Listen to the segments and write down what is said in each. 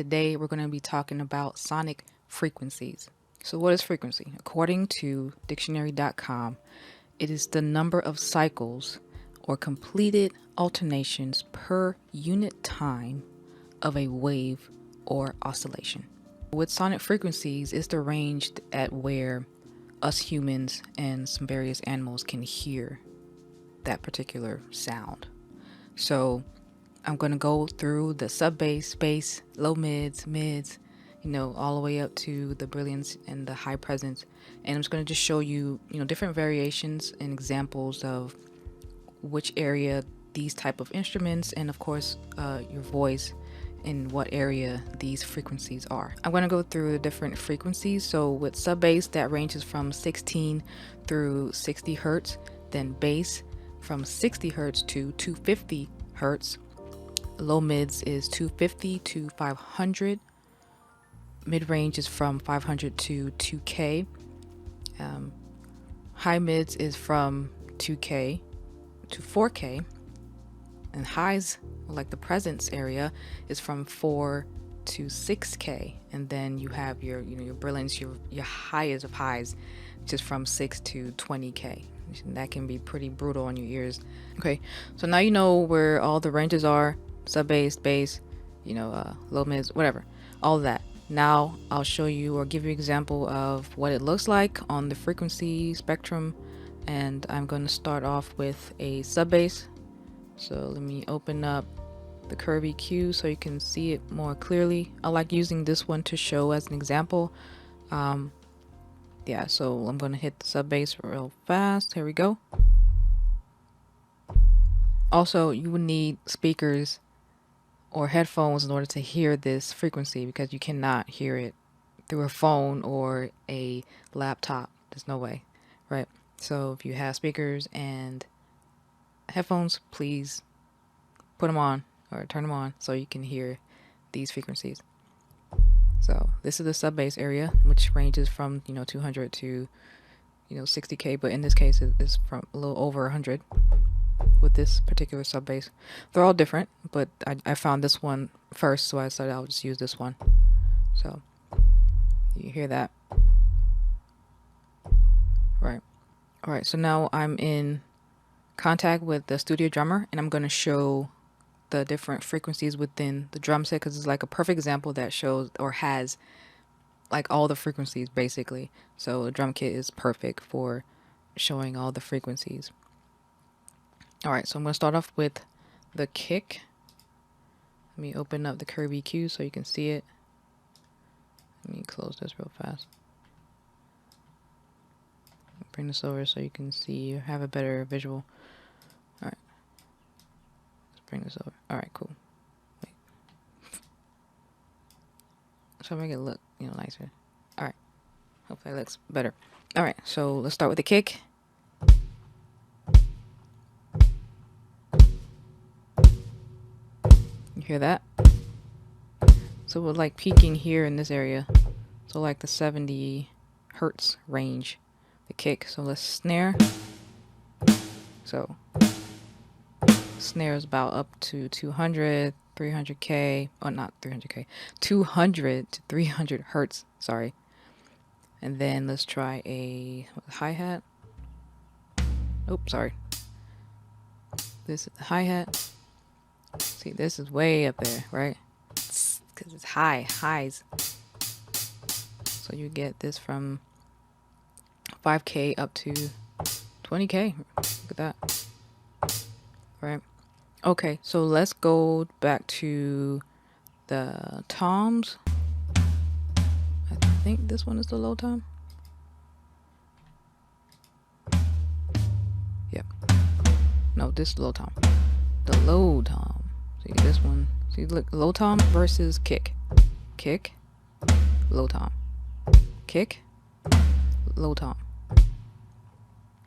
today we're going to be talking about sonic frequencies. So, what is frequency? According to dictionary.com, it is the number of cycles or completed alternations per unit time of a wave or oscillation. With sonic frequencies, it's the range at where us humans and some various animals can hear that particular sound. So I'm going to go through the sub bass, bass, low mids, all the way up to the brilliance and the high presence. And I'm just going to just show you, different variations and examples of which area these type of instruments and of course your voice in what area these frequencies are. I'm going to go through the different frequencies. So with sub bass, that ranges from 16 through 60 hertz, then bass from 60 hertz to 250 hertz. Low mids is 250 to 500. Mid range is from 500 to 2K. High mids is from 2K to 4K. And highs, like the presence area, is from 4 to 6K. And then you have your brilliance, your highest of highs, which is from 6 to 20K. And that can be pretty brutal on your ears. Okay, so now you know where all the ranges are: sub bass, bass, low mids, whatever, all of that. Now I'll show you or give you an example of what it looks like on the frequency spectrum. And I'm going to start off with a sub bass. So let me open up the Curve EQ so you can see it more clearly. I like using this one to show as an example. Yeah, so I'm going to hit the sub bass real fast. Here we go. Also, you would need speakers or headphones in order to hear this frequency, because you cannot hear it through a phone or a laptop. There's no way, right? So if you have speakers and headphones, please put them on or turn them on so you can hear these frequencies. So this is the sub bass area, which ranges from 200 to 60K, but in this case it is from a little over 100 with this particular sub bass. They're all different, but I found this one first, so I decided I'll just use this one. So you hear that, right? All right, so now I'm in contact with the Studio Drummer, and I'm going to show the different frequencies within the drum set, because it's like a perfect example that shows or has like all the frequencies basically. So the drum kit is perfect for showing all the frequencies. All right, so I'm going to start off with the kick. Let me open up the Curve EQ so you can see it. Let me close this real fast. Bring this over so you can see, have a better visual. All right, let's bring this over. All right, cool. Wait. So make it look, nicer. All right, hopefully it looks better. All right, so let's start with the kick. You hear that? So we're like peaking here in this area. So like the 70 hertz range, the kick. So let's snare. So snare is about up to 200, 300K, oh not 300K, 200 to 300 hertz, sorry. And then let's try a hi-hat. Oops, sorry. This is the hi-hat. See, this is way up there, right? Because it's highs. So you get this from 5K up to 20K. Look at that. Right. Okay, so let's go back to the toms. I think this one is the low tom. Yep. No, this is low tom. The low tom. See this one. See, look, low tom versus kick. Kick, low tom. Kick, low tom.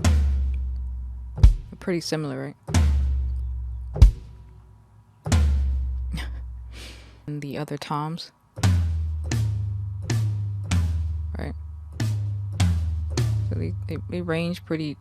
They're pretty similar, right? And the other toms, right? So they range pretty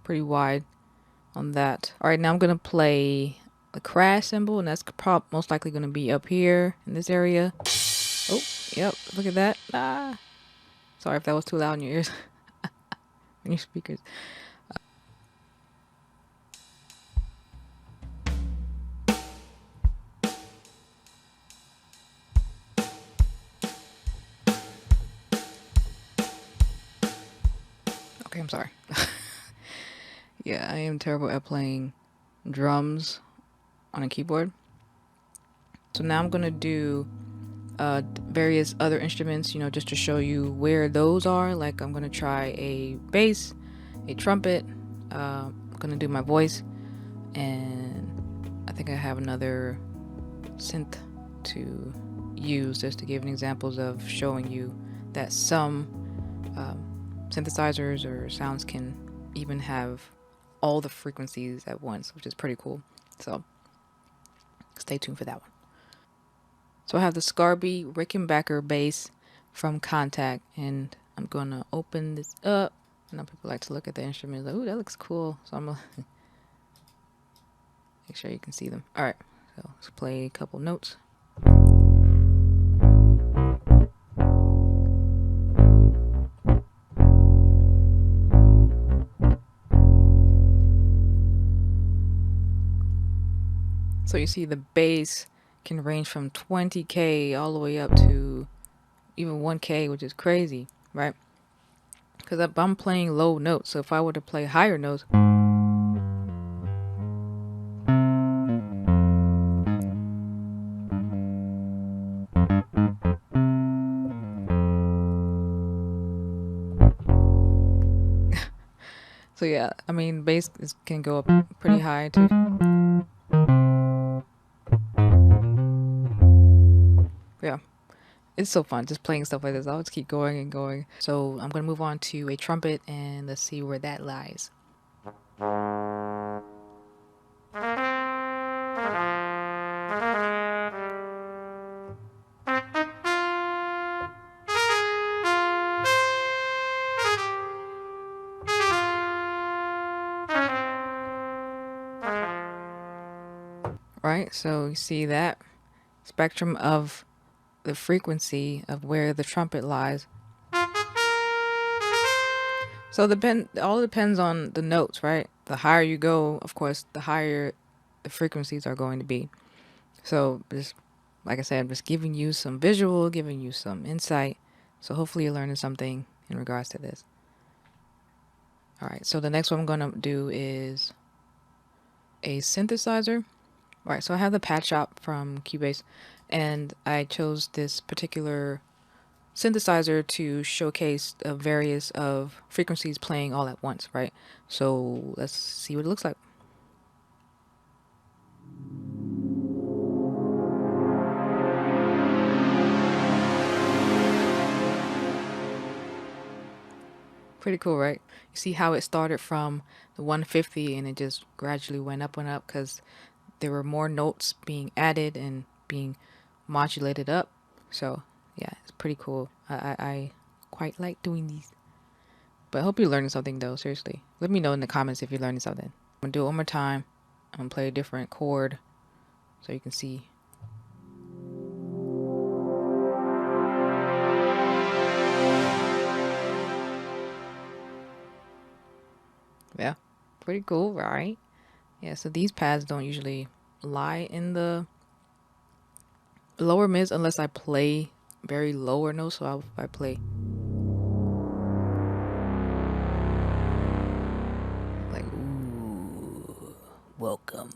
wide on that. All right, now I'm gonna play a crash cymbal, and that's most likely gonna be up here in this area. Oh, yep. Look at that. Ah. Sorry if that was too loud in your ears. In your speakers. Okay, I'm sorry. Yeah, I am terrible at playing drums on a keyboard. So now I'm gonna do various other instruments, just to show you where those are. Like I'm gonna try a bass, a trumpet. I'm gonna do my voice, and I think I have another synth to use just to give an examples of showing you that some synthesizers or sounds can even have all the frequencies at once, which is pretty cool. So stay tuned for that one. So I have the Scarby Rickenbacker bass from Contact, and I'm gonna open this up. I know people like to look at the instruments like, ooh, that looks cool. So I'm gonna make sure you can see them. All right, so let's play a couple notes. So you see the bass can range from 20K all the way up to even 1K, which is crazy, right? Because I'm playing low notes. So if I were to play higher notes, so yeah, I mean, bass can go up pretty high too. Yeah, it's so fun just playing stuff like this. I'll just keep going and going. So I'm gonna move on to a trumpet, and let's see where that lies. Right, so you see that spectrum of the frequency of where the trumpet lies. So all depends on the notes, right? The higher you go, of course, the higher the frequencies are going to be. So just like I said, I'm just giving you some visual, giving you some insight. So hopefully you're learning something in regards to this. All right, so the next one I'm gonna do is a synthesizer. All right, so I have the Pad Shop from Cubase, and I chose this particular synthesizer to showcase various of frequencies playing all at once, right? So let's see what it looks like. Pretty cool, right? You see how it started from the 150 and it just gradually went up and up because there were more notes being added and being modulated up. So yeah, it's pretty cool. I quite like doing these. But I hope you're learning something though, seriously. Let me know in the comments if you're learning something. I'm gonna do it one more time. I'm gonna play a different chord so you can see. Yeah, pretty cool, right? Yeah, so these pads don't usually lie in the lower mids unless I play very lower notes. So I play like, ooh, welcome.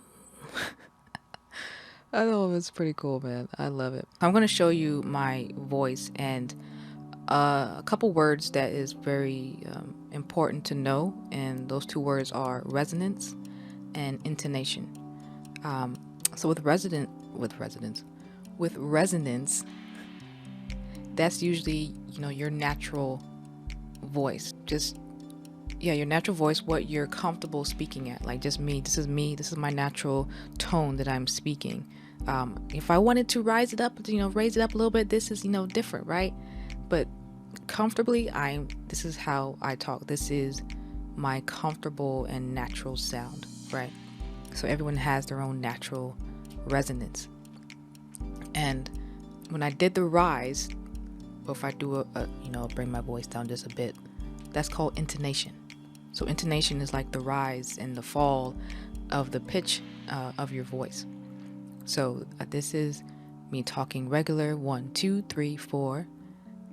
I know it's pretty cool, man. I love it. I'm gonna show you my voice and a couple words that is very important to know, and those two words are resonance and intonation. So with resonance, that's usually your natural voice. Just yeah, your natural voice, what you're comfortable speaking at. Like just me. This is me. This is my natural tone that I'm speaking. If I wanted to raise it up a little bit, this is different, right? But comfortably, this is how I talk. This is my comfortable and natural sound, right? So everyone has their own natural resonance. And when I did the rise, or if I do bring my voice down just a bit, that's called intonation. So intonation is like the rise and the fall of the pitch of your voice. So this is me talking regular 1, 2, 3, 4,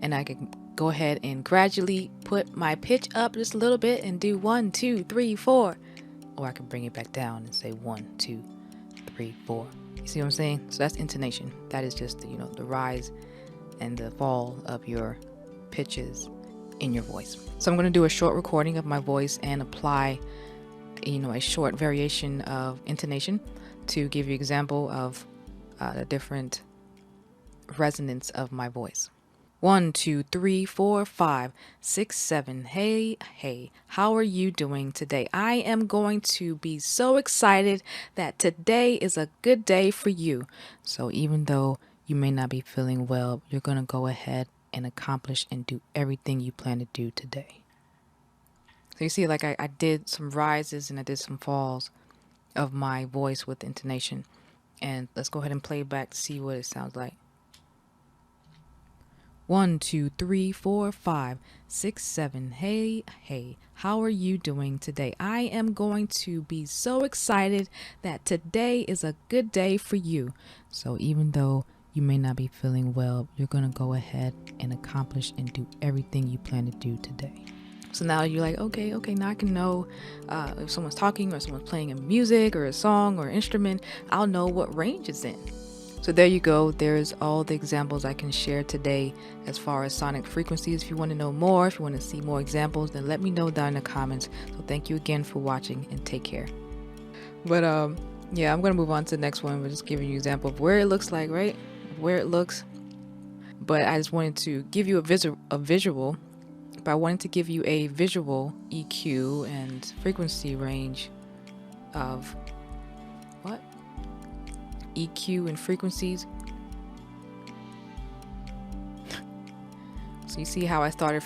and I can go ahead and gradually put my pitch up just a little bit and do 1, 2, 3, 4, or I can bring it back down and say 1, 2, 3, 4. You see what I'm saying? So that's intonation. That is just the rise and the fall of your pitches in your voice. So I'm going to do a short recording of my voice and apply a short variation of intonation to give you an example of the different resonance of my voice. 1, 2, 3, 4, 5, 6, 7. Hey, hey, how are you doing today? I am going to be so excited that today is a good day for you. So even though you may not be feeling well, you're going to go ahead and accomplish and do everything you plan to do today. So you see, like I did some rises and I did some falls of my voice with intonation. And let's go ahead and play back to see what it sounds like. 1, 2, 3, 4, 5, 6, 7. Hey, hey, how are you doing today? I am going to be so excited that today is a good day for you. So even though you may not be feeling well, you're going to go ahead and accomplish and do everything you plan to do today. So now you're like, okay, now I can know if someone's talking or someone's playing a music or a song or instrument, I'll know what range it's in. So there you go. There's all the examples I can share today as far as sonic frequencies. If you want to know more, if you want to see more examples, then let me know down in the comments. So thank you again for watching and take care. But yeah, I'm going to move on to the next one. We're just giving you an example of where it looks like, right? Where it looks. But I just wanted to give you a visual. But I wanted to give you a visual EQ and frequency range of what? EQ and frequencies. So you see how it started